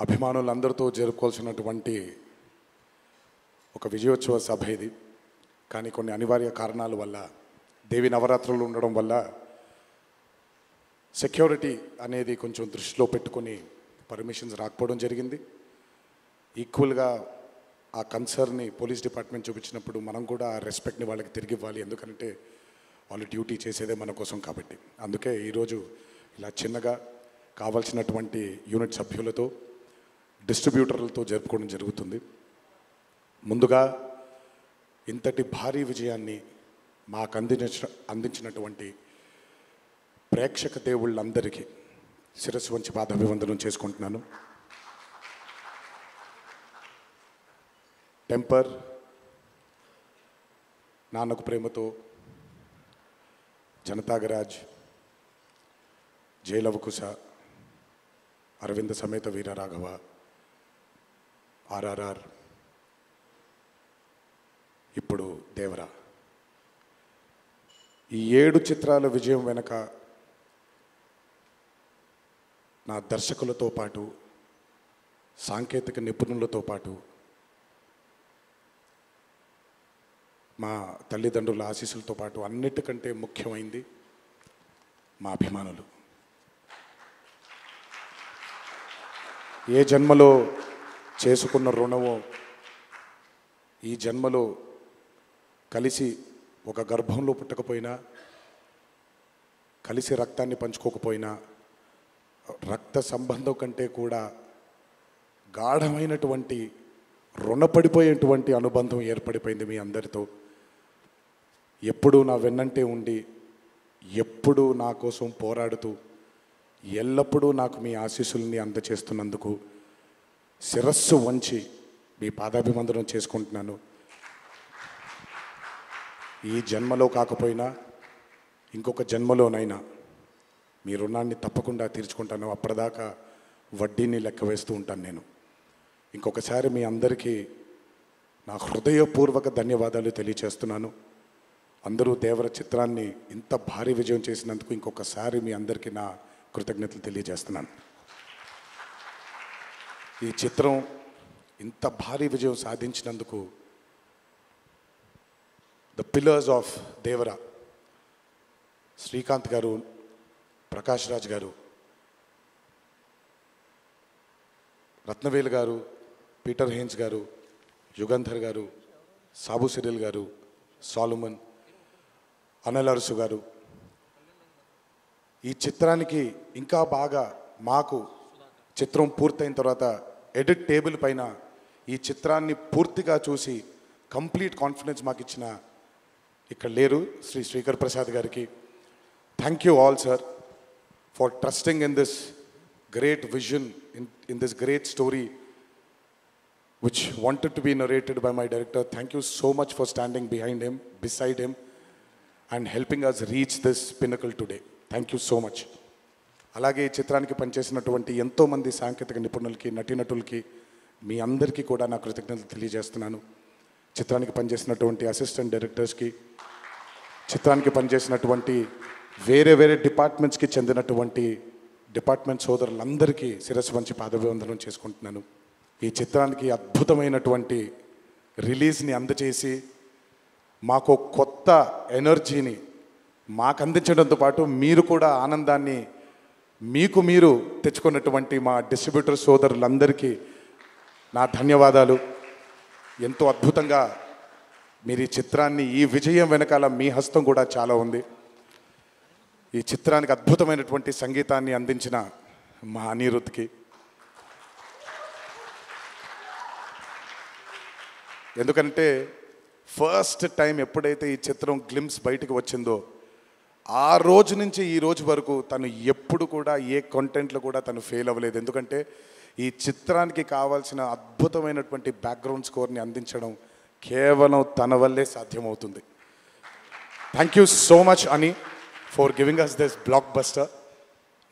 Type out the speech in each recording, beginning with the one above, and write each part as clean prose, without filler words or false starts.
అభిమానులందరితో జరుపుకోవాల్సినటువంటి ఒక విజయోత్సవ సభ ఇది. కానీ కొన్ని అనివార్య కారణాల వల్ల, దేవి నవరాత్రులు ఉండడం వల్ల సెక్యూరిటీ అనేది కొంచెం దృష్టిలో పెట్టుకొని పర్మిషన్స్ రాకపోవడం జరిగింది. ఈక్వల్గా ఆ కన్సర్న్ని పోలీస్ డిపార్ట్మెంట్ చూపించినప్పుడు మనం కూడా ఆ రెస్పెక్ట్ని వాళ్ళకి తిరిగి ఇవ్వాలి. ఎందుకంటే వాళ్ళు డ్యూటీ చేసేదే మన కోసం కాబట్టి. అందుకే ఈరోజు ఇలా చిన్నగా కావాల్సినటువంటి యూనిట్ సభ్యులతో, డిస్ట్రిబ్యూటర్లతో జరుపుకోవడం జరుగుతుంది. ముందుగా ఇంతటి భారీ విజయాన్ని మాకు అందించినటువంటి ప్రేక్షక దేవుళ్ళందరికీ శిరస్సు వంచి పాదాభివందనం చేసుకుంటున్నాను. టెంపర్, నాన్నకు ప్రేమతో, జనతాగరాజ్, జయలవకుశ, అరవింద సమేత వీరరాఘవ, ఆర్ఆర్ఆర్, ఇప్పుడు దేవరా, ఈ 7 చిత్రాల విజయం వెనక నా దర్శకులతో పాటు, సాంకేతిక నిపుణులతో పాటు, మా తల్లిదండ్రుల ఆశీస్సులతో పాటు అన్నిటికంటే ముఖ్యమైంది మా అభిమానులు. ఏ జన్మలో చేసుకున్న రుణమో ఈ జన్మలో కలిసి ఒక గర్భంలో పుట్టకపోయినా, కలిసి రక్తాన్ని పంచుకోకపోయినా, రక్త సంబంధం కంటే కూడా గాఢమైనటువంటి రుణపడిపోయేటువంటి అనుబంధం ఏర్పడిపోయింది మీ అందరితో. ఎప్పుడూ నా వెన్నంటే ఉండి, ఎప్పుడూ నా కోసం పోరాడుతూ, ఎల్లప్పుడూ నాకు మీ ఆశీస్సుల్ని అందచేస్తున్నందుకు శిరస్సు వంచి మీ పాదాభివందనం చేసుకుంటున్నాను. ఈ జన్మలో కాకపోయినా ఇంకొక జన్మలోనైనా మీ రుణాన్ని తప్పకుండా తీర్చుకుంటాను. అప్పటిదాకా వడ్డీని లెక్క వేస్తూ ఉంటాను నేను. ఇంకొకసారి మీ అందరికీ నా హృదయపూర్వక ధన్యవాదాలు తెలియచేస్తున్నాను. అందరూ దేవర చిత్రాన్ని ఇంత భారీ విజయం చేసినందుకు ఇంకొకసారి మీ అందరికీ నా కృతజ్ఞతలు తెలియజేస్తున్నాను. ఈ చిత్రం ఇంత భారీ విజయం సాధించినందుకు the pillars of Devara, Srikanth గారు, ప్రకాష్ రాజ్ గారు, రత్నవేలు గారు, పీటర్ హేన్స్ గారు, యుగంధర్ గారు, సాబు సిరిల్ గారు, సాలుమన్, అనిల్ అరుసు గారు, ఈ చిత్రానికి ఇంకా బాగా మాకు చిత్రం పూర్తయిన తర్వాత ఎడిట్ టేబుల్ పైన ఈ చిత్రాన్ని పూర్తిగా చూసి కంప్లీట్ కాన్ఫిడెన్స్ మాకు ఇచ్చిన, ఇక్కడ లేరు, శ్రీ శ్రీకర్ ప్రసాద్ గారికి thank you all sir for trusting in this great vision, in this great story which wanted to be narrated by my director. Thank you so much for standing behind him, beside him, and helping us reach this pinnacle today. Thank you so much. అలాగే ఈ చిత్రానికి పనిచేసినటువంటి ఎంతోమంది సాంకేతిక నిపుణులకి, నటీనటులకి, మీ అందరికీ కూడా నా కృతజ్ఞతలు తెలియజేస్తున్నాను. చిత్రానికి పనిచేసినటువంటి అసిస్టెంట్ డైరెక్టర్స్కి, చిత్రానికి పనిచేసినటువంటి వేరే వేరే డిపార్ట్మెంట్స్కి చెందినటువంటి డిపార్ట్మెంట్ సోదరులందరికీ శిరస్సు వంచి పాదాభివందనం చేసుకుంటున్నాను. ఈ చిత్రానికి అద్భుతమైనటువంటి రిలీజ్ని అందచేసి మాకు కొత్త ఎనర్జీని మాకు అందించడంతో పాటు మీరు కూడా ఆనందాన్ని మీకు మీరు తెచ్చుకున్నటువంటి మా డిస్ట్రిబ్యూటర్ సోదరులందరికీ నా ధన్యవాదాలు. ఎంతో అద్భుతంగా మీరు ఈ చిత్రాన్ని, ఈ విజయం వెనకాల మీ హస్తం కూడా చాలా ఉంది. ఈ చిత్రానికి అద్భుతమైనటువంటి సంగీతాన్ని అందించిన మా అనిరుద్ధ్కి, ఎందుకంటే ఫస్ట్ టైం ఎప్పుడైతే ఈ చిత్రం గ్లిమ్స్ బయటకు వచ్చిందో ఆ రోజు నుంచి ఈ రోజు వరకు తను ఎప్పుడు కూడా ఏ కంటెంట్లో కూడా తను ఫెయిల్ అవ్వలేదు. ఎందుకంటే ఈ చిత్రానికి కావాల్సిన అద్భుతమైనటువంటి బ్యాక్గ్రౌండ్ స్కోర్ని అందించడం కేవలం తన వల్లే సాధ్యమవుతుంది. థ్యాంక్ యూ సో మచ్ అని for giving us this blockbuster.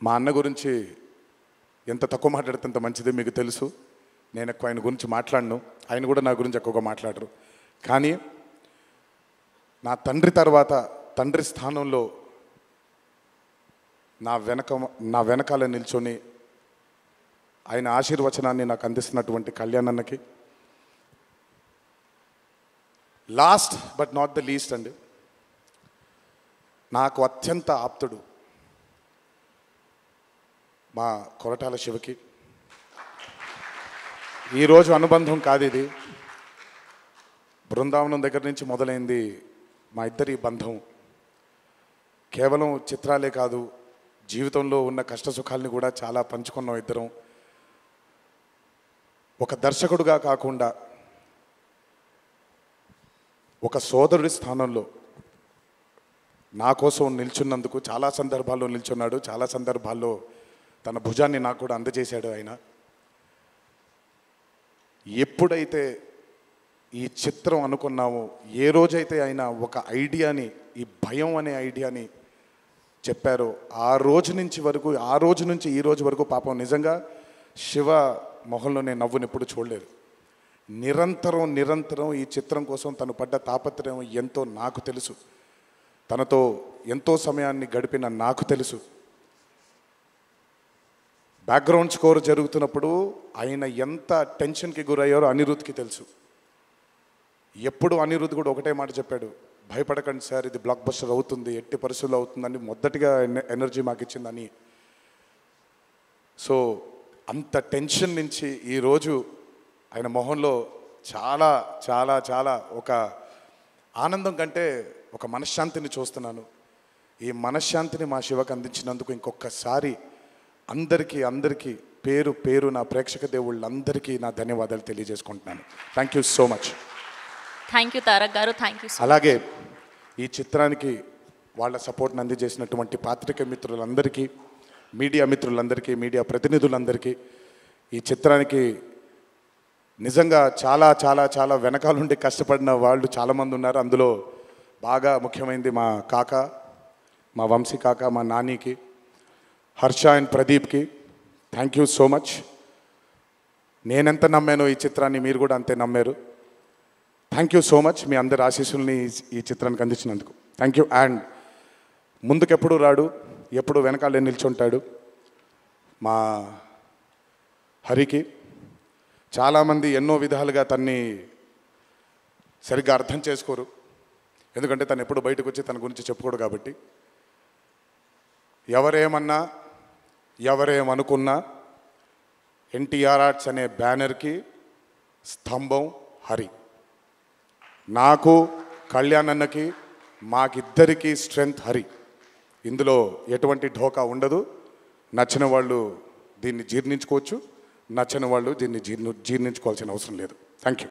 మా అన్న గురించి ఎంత తక్కువ మాట్లాడితే అంత మంచిది, మీకు తెలుసు. నేను ఎక్కువ ఆయన గురించి మాట్లాడను, ఆయన కూడా నా గురించి ఎక్కువగా మాట్లాడరు. కానీ నా తండ్రి తర్వాత, తండ్రి స్థానంలో నా వెనకాల నిల్చొని ఆయన ఆశీర్వచనాన్ని నాకు అందిస్తున్నటువంటి కళ్యాణ్ అన్నకి, last but not the least అండి, నాకు అత్యంత ఆప్తుడు మా కొరటాల శివకి. ఈరోజు అనుబంధం కాదు ఇది, బృందావనం దగ్గర నుంచి మొదలైంది మా ఇద్దరి బంధం. కేవలం చిత్రాలే కాదు, జీవితంలో ఉన్న కష్ట సుఖాలని కూడా చాలా పంచుకున్నాం ఇద్దరం. ఒక దర్శకుడుగా కాకుండా ఒక సోదరుడి స్థానంలో నా కోసం నిల్చున్నందుకు చాలా సందర్భాల్లో నిల్చున్నాడు, చాలా సందర్భాల్లో తన భుజాన్ని నాకు కూడా అందజేశాడు ఆయన. ఎప్పుడైతే ఈ చిత్రం అనుకున్నామో, ఏ రోజైతే ఆయన ఒక ఐడియాని, ఈ భయం అనే ఐడియాని చెప్పారో, ఆ రోజు నుంచి ఈ రోజు వరకు పాపం నిజంగా శివ మొహంలో నేను నవ్వుని ఎప్పుడు చూడలేదు. నిరంతరం ఈ చిత్రం కోసం తను పడ్డ తాపత్రయం ఎంతో నాకు తెలుసు. తనతో ఎంతో సమయాన్ని గడిపిన నాకు తెలుసు. బ్యాక్గ్రౌండ్ స్కోర్ జరుగుతున్నప్పుడు ఆయన ఎంత టెన్షన్కి గురయ్యారో అనిరుద్ధ్కి తెలుసు. ఎప్పుడు అనిరుద్ధ్ కూడా ఒకటే మాట చెప్పాడు, భయపడకండి సార్, ఇది బ్లాక్ బస్టర్ అవుతుంది, ఎట్టి పరిస్థితుల్లో అవుతుందని మొదటిగా ఎనర్జీ మాకు ఇచ్చిందని. సో అంత టెన్షన్ నుంచి ఈరోజు ఆయన మొహంలో చాలా చాలా చాలా ఒక ఆనందం కంటే ఒక మనశ్శాంతిని చూస్తున్నాను. ఈ మనశ్శాంతిని మా శివకు అందించినందుకు ఇంకొకసారి అందరికీ పేరు పేరు నా ప్రేక్షక దేవుళ్ళందరికీ నా ధన్యవాదాలు తెలియజేసుకుంటున్నాను. Thank you so much. Thank you Tarak గారు, థ్యాంక్ యూ. అలాగే ఈ చిత్రానికి వాళ్ళ సపోర్ట్ని అందజేసినటువంటి పాత్రిక మిత్రులందరికీ, మీడియా మిత్రులందరికీ, మీడియా ప్రతినిధులందరికీ, ఈ చిత్రానికి నిజంగా చాలా చాలా చాలా వెనకాలండి కష్టపడిన వాళ్ళు చాలామంది ఉన్నారు. అందులో బాగా ముఖ్యమైనది మా కాక, మా వంశీ కాక, మా నానికి, హర్ష అండ్ ప్రదీప్కి థ్యాంక్ యూ సో మచ్. నేనెంత నమ్మానో ఈ చిత్రాన్ని మీరు కూడా అంతే నమ్మారు. Thank you so much. మీ అందరి ఆశీస్సుల్ని ఈ చిత్రానికి అందించినందుకు థ్యాంక్ యూ. అండ్ ముందుకెప్పుడు రాడు, ఎప్పుడు వెనకాలే నిల్చుంటాడు మా హరికి. చాలామంది ఎన్నో విధాలుగా తన్ని సరిగ్గా అర్థం చేసుకోరు, ఎందుకంటే తను ఎప్పుడు బయటకు వచ్చి తన గురించి చెప్పుకోడు కాబట్టి. ఎవరేమన్నా ఎవరేమనుకున్నా ఎన్టీఆర్ ఆర్ట్స్ అనే బ్యానర్కి స్తంభం హరి. నాకు, కళ్యాణ్ అన్నకి, మాకిద్దరికీ స్ట్రెంగ్త్ హరి. ఇందులో ఎటువంటి ఢోకా ఉండదు. నచ్చిన వాళ్ళు దీన్ని జీర్ణించుకోవచ్చు, నచ్చని వాళ్ళు దీన్ని జీర్ణించుకోవాల్సిన అవసరం లేదు. Thank you.